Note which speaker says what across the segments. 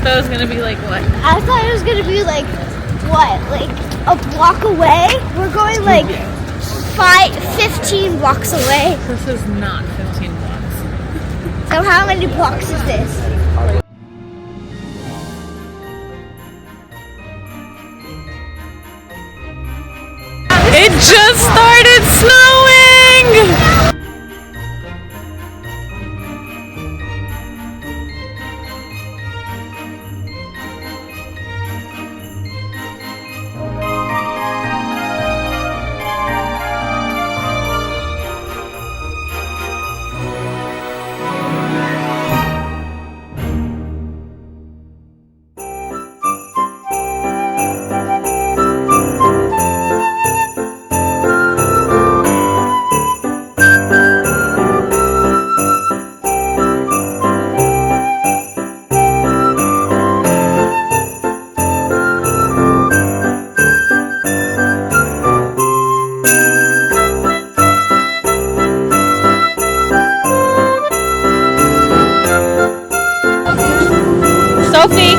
Speaker 1: thought it was gonna be like what?
Speaker 2: I thought it was gonna be like what? Like a block away? We're going like 15 blocks away.
Speaker 1: This is not 15 blocks.
Speaker 2: So how many blocks is this?
Speaker 1: It just started snowing! Sophie!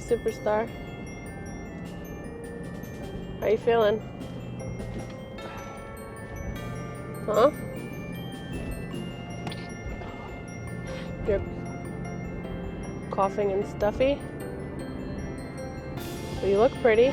Speaker 1: Superstar. How you feeling? Huh? You're coughing and stuffy? But you look pretty.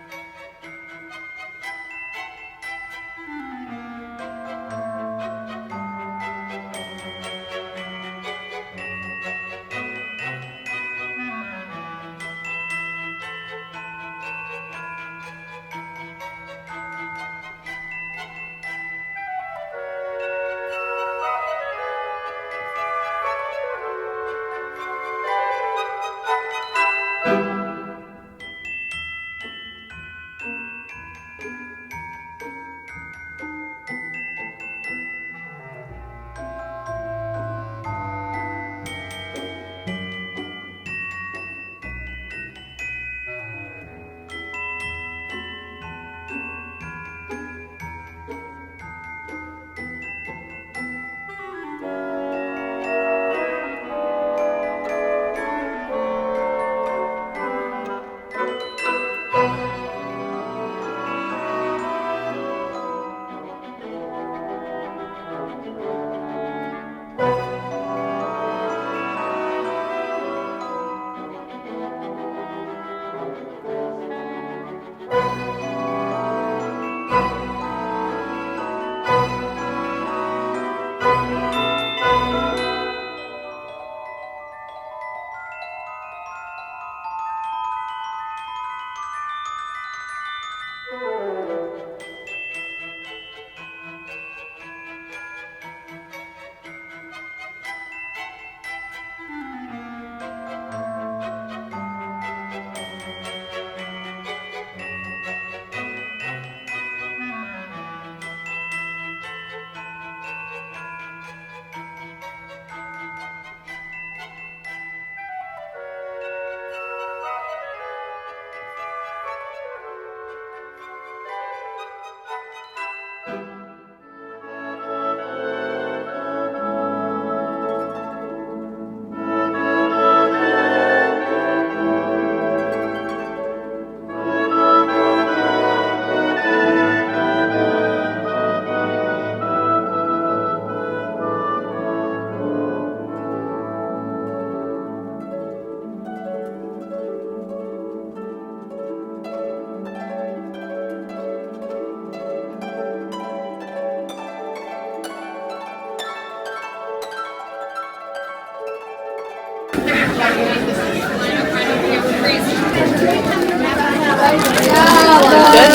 Speaker 1: Good,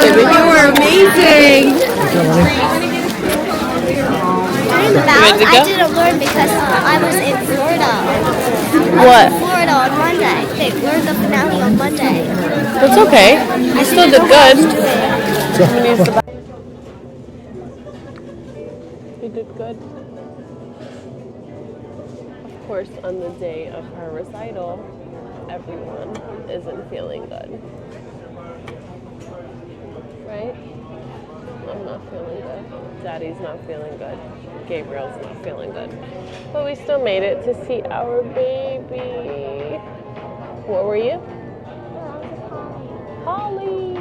Speaker 1: baby.
Speaker 3: You were amazing.
Speaker 2: During the vows, I didn't learn because I was in Florida.
Speaker 1: What?
Speaker 2: Florida on Monday. They learned the finale on Monday.
Speaker 1: That's okay. You still did good. You did good. Of course, on the day of her recital, everyone isn't feeling good. Right? I'm not feeling good. Daddy's not feeling good. Gabriel's not feeling good. But we still made it to see our baby. What were you? Holly.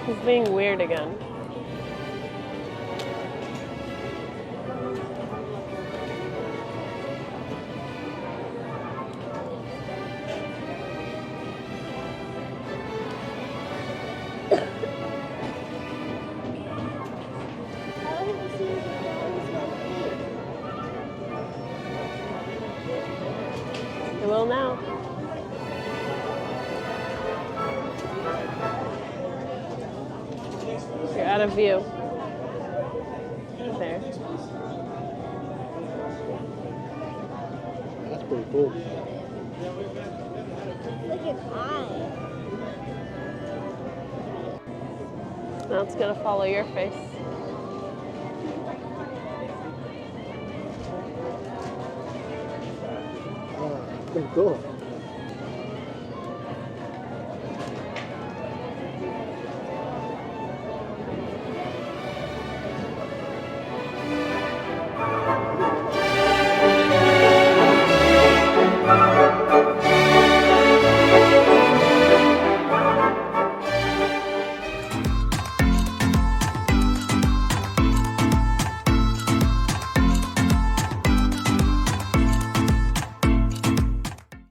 Speaker 1: He's being weird again. You will now. You're out of view. There.
Speaker 4: That's pretty cool.
Speaker 2: Look at mine.
Speaker 1: Now it's gonna follow your face.
Speaker 4: Pretty cool.